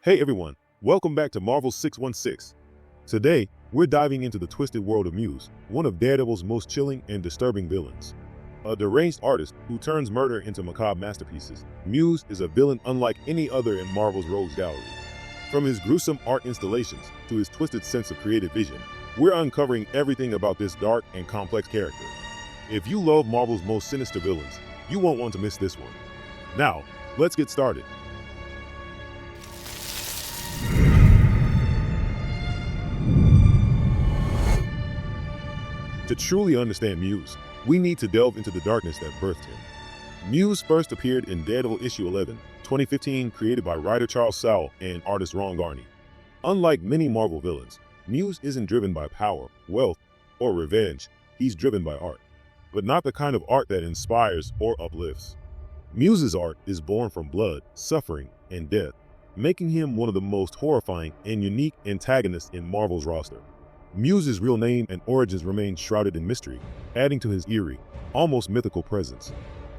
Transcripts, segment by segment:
Hey everyone, welcome back to Marvel 616. Today, we're diving into the twisted world of Muse, one of Daredevil's most chilling and disturbing villains. A deranged artist who turns murder into macabre masterpieces, Muse is a villain unlike any other in Marvel's rogues gallery. From his gruesome art installations to his twisted sense of creative vision, we're uncovering everything about this dark and complex character. If you love Marvel's most sinister villains, you won't want to miss this one. Now, let's get started. To truly understand Muse, we need to delve into the darkness that birthed him. Muse first appeared in Daredevil issue 11, 2015, created by writer Charles Soule and artist Ron Garney. Unlike many Marvel villains, Muse isn't driven by power, wealth, or revenge. He's driven by art, but not the kind of art that inspires or uplifts. Muse's art is born from blood, suffering, and death, making him one of the most horrifying and unique antagonists in Marvel's roster. Muse's real name and origins remain shrouded in mystery, adding to his eerie, almost mythical presence.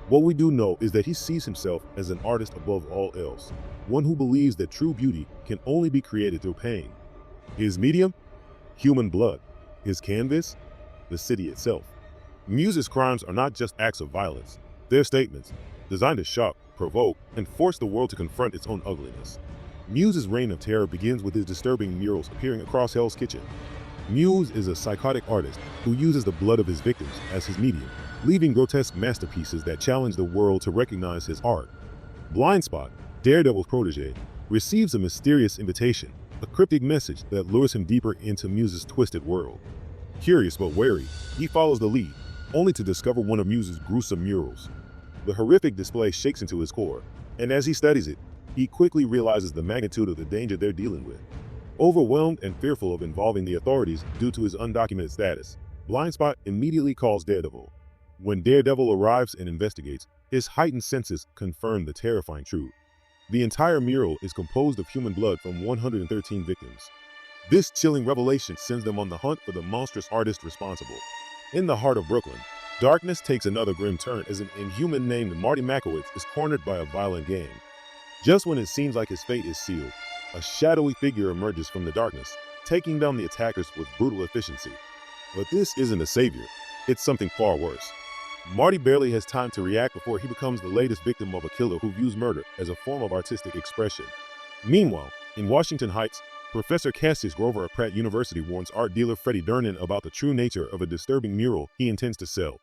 What we do know is that he sees himself as an artist above all else, one who believes that true beauty can only be created through pain. His medium? Human blood. His canvas? The city itself. Muse's crimes are not just acts of violence. They're statements, designed to shock, provoke, and force the world to confront its own ugliness. Muse's reign of terror begins with his disturbing murals appearing across Hell's Kitchen. Muse is a psychotic artist who uses the blood of his victims as his medium, leaving grotesque masterpieces that challenge the world to recognize his art. Blindspot, Daredevil's protege, receives a mysterious invitation, a cryptic message that lures him deeper into Muse's twisted world. Curious but wary, he follows the lead, only to discover one of Muse's gruesome murals. The horrific display shakes into his core, and as he studies it, he quickly realizes the magnitude of the danger they're dealing with. Overwhelmed and fearful of involving the authorities due to his undocumented status, Blindspot immediately calls Daredevil. When Daredevil arrives and investigates, his heightened senses confirm the terrifying truth. The entire mural is composed of human blood from 113 victims. This chilling revelation sends them on the hunt for the monstrous artist responsible. In the heart of Brooklyn, darkness takes another grim turn as an inhuman named Marty Makowitz is cornered by a violent gang. Just when it seems like his fate is sealed, a shadowy figure emerges from the darkness, taking down the attackers with brutal efficiency. But this isn't a savior, it's something far worse. Marty barely has time to react before he becomes the latest victim of a killer who views murder as a form of artistic expression. Meanwhile, in Washington Heights, Professor Cassius Grover of Pratt University warns art dealer Freddie Durnan about the true nature of a disturbing mural he intends to sell.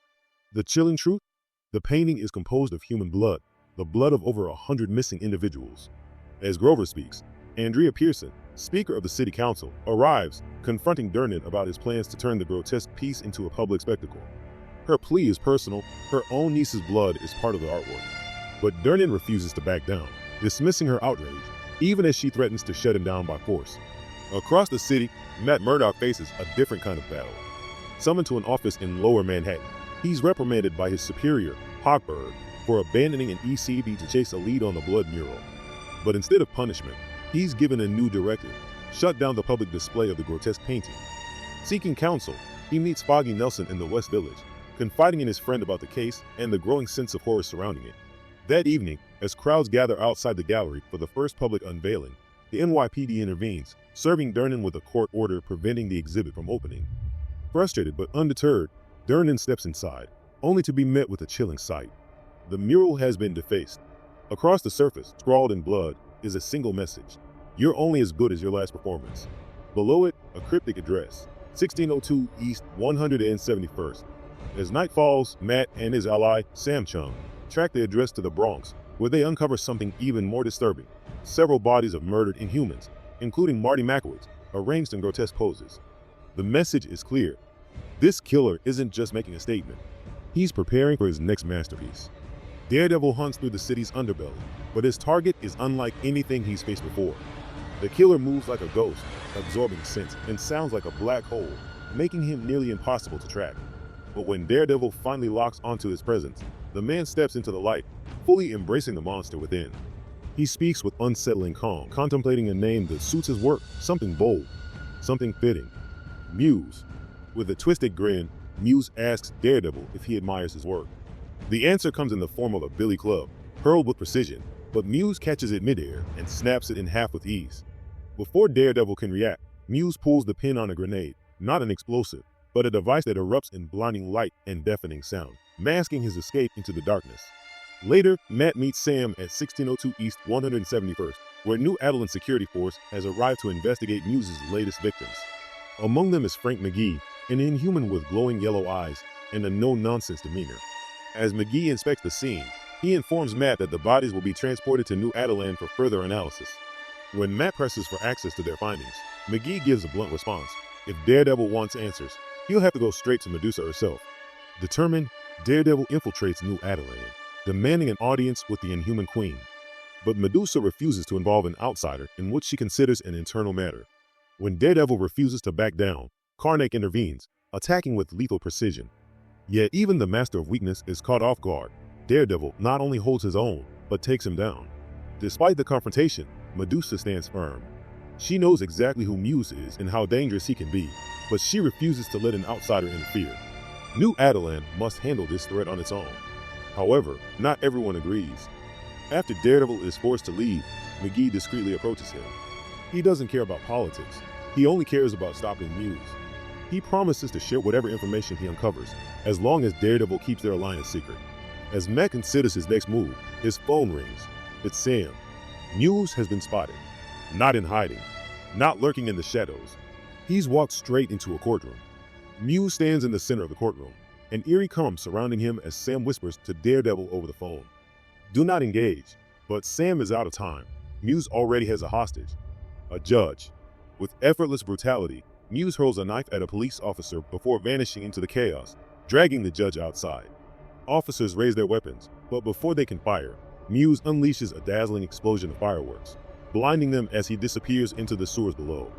The chilling truth? The painting is composed of human blood, the blood of over 100 missing individuals. As Grover speaks, Andrea Pearson, Speaker of the City Council, arrives, confronting Durnan about his plans to turn the grotesque piece into a public spectacle. Her plea is personal, her own niece's blood is part of the artwork. But Durnan refuses to back down, dismissing her outrage, even as she threatens to shut him down by force. Across the city, Matt Murdock faces a different kind of battle. Summoned to an office in Lower Manhattan, he's reprimanded by his superior, Hogberg, for abandoning an ECB to chase a lead on the blood mural. But instead of punishment, he's given a new directive: shut down the public display of the grotesque painting. Seeking counsel, he meets Foggy Nelson in the West Village, confiding in his friend about the case and the growing sense of horror surrounding it. That evening, as crowds gather outside the gallery for the first public unveiling, the NYPD intervenes, serving Durnan with a court order preventing the exhibit from opening. Frustrated but undeterred, Durnan steps inside, only to be met with a chilling sight. The mural has been defaced. Across the surface, scrawled in blood, is a single message: you're only as good as your last performance. Below it, a cryptic address: 1602 East 171st. As night falls, Matt and his ally, Sam Chung, track the address to the Bronx, where they uncover something even more disturbing: several bodies of murdered Inhumans, including Marty Makowitz, arranged in grotesque poses. The message is clear: this killer isn't just making a statement, he's preparing for his next masterpiece. Daredevil hunts through the city's underbelly, but his target is unlike anything he's faced before. The killer moves like a ghost, absorbing scents, and sounds like a black hole, making him nearly impossible to track. But when Daredevil finally locks onto his presence, the man steps into the light, fully embracing the monster within. He speaks with unsettling calm, contemplating a name that suits his work, something bold, something fitting: Muse. With a twisted grin, Muse asks Daredevil if he admires his work. The answer comes in the form of a billy club, hurled with precision, but Muse catches it midair and snaps it in half with ease. Before Daredevil can react, Muse pulls the pin on a grenade, not an explosive, but a device that erupts in blinding light and deafening sound, masking his escape into the darkness. Later, Matt meets Sam at 1602 East 171st, where New Adelan security force has arrived to investigate Muse's latest victims. Among them is Frank McGee, an inhuman with glowing yellow eyes and a no-nonsense demeanor. As McGee inspects the scene, he informs Matt that the bodies will be transported to New Adelan for further analysis. When Matt presses for access to their findings, McGee gives a blunt response. If Daredevil wants answers, he'll have to go straight to Medusa herself. Determined, Daredevil infiltrates New Adelan, demanding an audience with the Inhuman Queen. But Medusa refuses to involve an outsider in what she considers an internal matter. When Daredevil refuses to back down, Carnage intervenes, attacking with lethal precision. Yet even the Master of Weakness is caught off guard. Daredevil not only holds his own, but takes him down. Despite the confrontation, Medusa stands firm. She knows exactly who Muse is and how dangerous he can be, but she refuses to let an outsider interfere. New Adelan must handle this threat on its own. However, not everyone agrees. After Daredevil is forced to leave, McGee discreetly approaches him. He doesn't care about politics. He only cares about stopping Muse. He promises to share whatever information he uncovers, as long as Daredevil keeps their alliance secret. As Matt considers his next move, his phone rings. It's Sam. Muse has been spotted. Not in hiding. Not lurking in the shadows. He's walked straight into a courtroom. Muse stands in the center of the courtroom, an eerie calm surrounding him as Sam whispers to Daredevil over the phone. Do not engage, but Sam is out of time. Muse already has a hostage, a judge. With effortless brutality, Muse hurls a knife at a police officer before vanishing into the chaos, dragging the judge outside. Officers raise their weapons, but before they can fire, Muse unleashes a dazzling explosion of fireworks, blinding them as he disappears into the sewers below.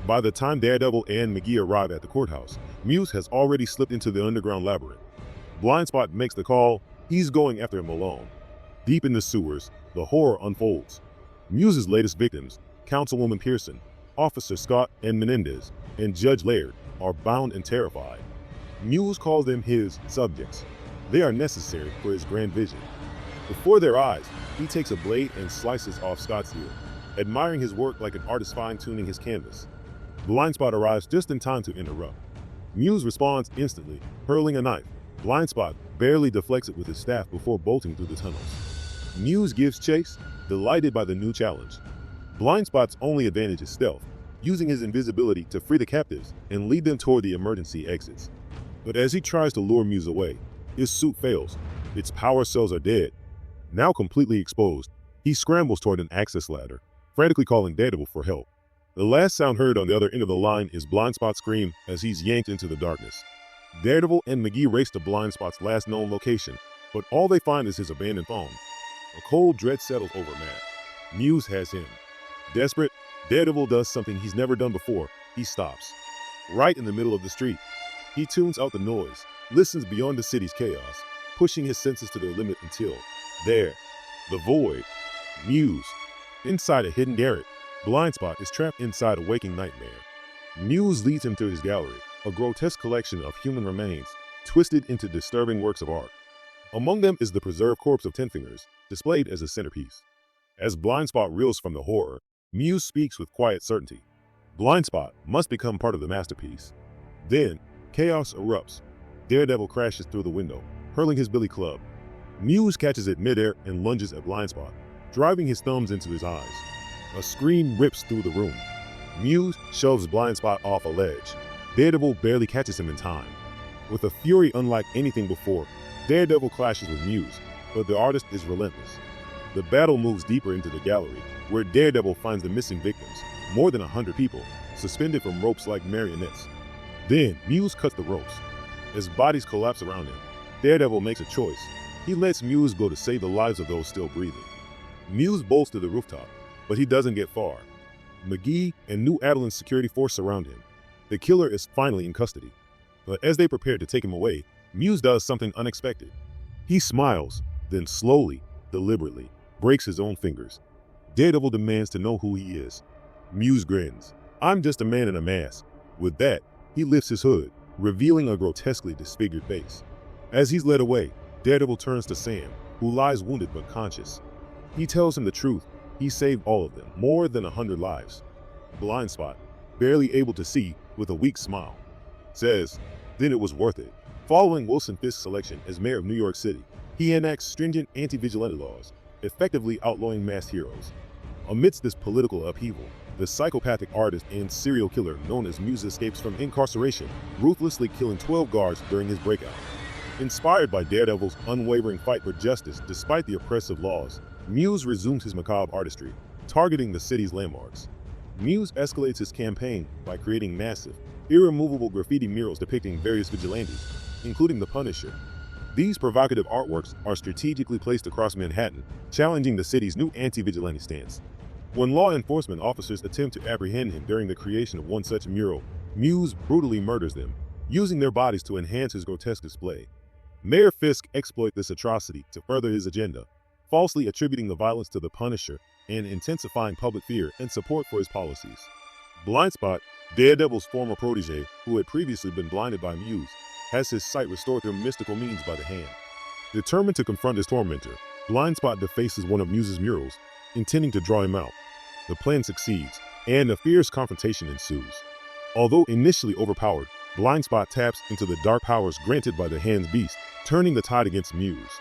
By the time Daredevil and McGee arrive at the courthouse, Muse has already slipped into the underground labyrinth. Blindspot makes the call. He's going after him alone. Deep in the sewers, the horror unfolds. Muse's latest victims, Councilwoman Pearson, Officer Scott and Menendez, and Judge Laird, are bound and terrified. Muse calls them his subjects. They are necessary for his grand vision. Before their eyes, he takes a blade and slices off Scott's ear, admiring his work like an artist fine-tuning his canvas. Blindspot arrives just in time to interrupt. Muse responds instantly, hurling a knife. Blindspot barely deflects it with his staff before bolting through the tunnels. Muse gives chase, delighted by the new challenge. Blindspot's only advantage is stealth, using his invisibility to free the captives and lead them toward the emergency exits. But as he tries to lure Muse away, his suit fails. Its power cells are dead. Now completely exposed, he scrambles toward an access ladder, frantically calling Daredevil for help. The last sound heard on the other end of the line is Blindspot's scream as he's yanked into the darkness. Daredevil and McGee race to Blindspot's last known location, but all they find is his abandoned phone. A cold dread settles over Matt. Muse has him. Desperate, Daredevil does something he's never done before. He stops. Right in the middle of the street. He tunes out the noise, listens beyond the city's chaos, pushing his senses to their limit until, there, the void, Muse. Inside a hidden garret, Blindspot is trapped inside a waking nightmare. Muse leads him to his gallery, a grotesque collection of human remains, twisted into disturbing works of art. Among them is the preserved corpse of Ten Fingers, displayed as a centerpiece. As Blindspot reels from the horror, Muse speaks with quiet certainty. Blindspot must become part of the masterpiece. Then, chaos erupts. Daredevil crashes through the window, hurling his billy club. Muse catches it midair and lunges at Blindspot, driving his thumbs into his eyes. A scream rips through the room. Muse shoves Blindspot off a ledge. Daredevil barely catches him in time. With a fury unlike anything before, Daredevil clashes with Muse, but the artist is relentless. The battle moves deeper into the gallery, where Daredevil finds the missing victims, more than 100 people, suspended from ropes like marionettes. Then, Muse cuts the ropes. As bodies collapse around him, Daredevil makes a choice. He lets Muse go to save the lives of those still breathing. Muse bolts to the rooftop, but he doesn't get far. McGee and New Adelan's security force surround him. The killer is finally in custody. But as they prepare to take him away, Muse does something unexpected. He smiles, then slowly, deliberately, breaks his own fingers. Daredevil demands to know who he is. Muse grins. I'm just a man in a mask. With that, he lifts his hood, revealing a grotesquely disfigured face. As he's led away, Daredevil turns to Sam, who lies wounded but conscious. He tells him the truth. He saved all of them, more than 100 lives. Blindspot, barely able to see, with a weak smile, says, then it was worth it. Following Wilson Fisk's selection as mayor of New York City, he enacts stringent anti-vigilante laws, effectively outlawing masked heroes. Amidst this political upheaval, the psychopathic artist and serial killer known as Muse escapes from incarceration, ruthlessly killing 12 guards during his breakout. Inspired by Daredevil's unwavering fight for justice despite the oppressive laws, Muse resumes his macabre artistry, targeting the city's landmarks. Muse escalates his campaign by creating massive, irremovable graffiti murals depicting various vigilantes, including the Punisher. These provocative artworks are strategically placed across Manhattan, challenging the city's new anti-vigilante stance. When law enforcement officers attempt to apprehend him during the creation of one such mural, Muse brutally murders them, using their bodies to enhance his grotesque display. Mayor Fisk exploits this atrocity to further his agenda, falsely attributing the violence to the Punisher and intensifying public fear and support for his policies. Blindspot, Daredevil's former protege, who had previously been blinded by Muse, has his sight restored through mystical means by the hand. Determined to confront his tormentor, Blindspot defaces one of Muse's murals, intending to draw him out. The plan succeeds, and a fierce confrontation ensues. Although initially overpowered, Blindspot taps into the dark powers granted by the Hand's Beast, turning the tide against Muse.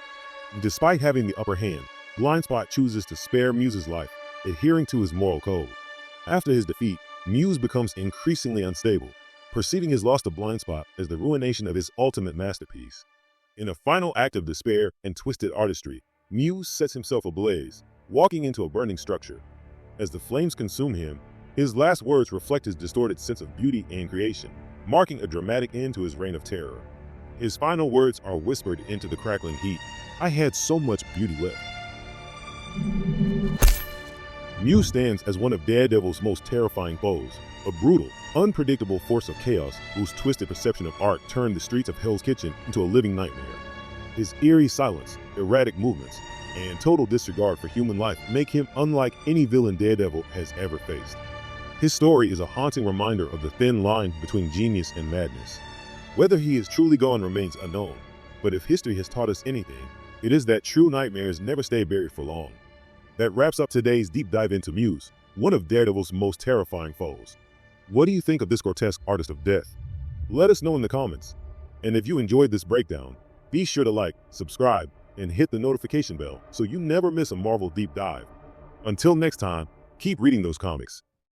Despite having the upper hand, Blindspot chooses to spare Muse's life, adhering to his moral code. After his defeat, Muse becomes increasingly unstable, perceiving his loss to Blindspot as the ruination of his ultimate masterpiece. In a final act of despair and twisted artistry, Muse sets himself ablaze, walking into a burning structure. As the flames consume him, his last words reflect his distorted sense of beauty and creation, marking a dramatic end to his reign of terror. His final words are whispered into the crackling heat. I had so much beauty left. Muse stands as one of Daredevil's most terrifying foes, a brutal, unpredictable force of chaos whose twisted perception of art turned the streets of Hell's Kitchen into a living nightmare. His eerie silence, erratic movements, and total disregard for human life make him unlike any villain Daredevil has ever faced. His story is a haunting reminder of the thin line between genius and madness. Whether he is truly gone remains unknown, but if history has taught us anything, it is that true nightmares never stay buried for long. That wraps up today's deep dive into Muse, one of Daredevil's most terrifying foes. What do you think of this grotesque artist of death? Let us know in the comments. And if you enjoyed this breakdown, be sure to like, subscribe, and hit the notification bell so you never miss a Marvel deep dive. Until next time, keep reading those comics.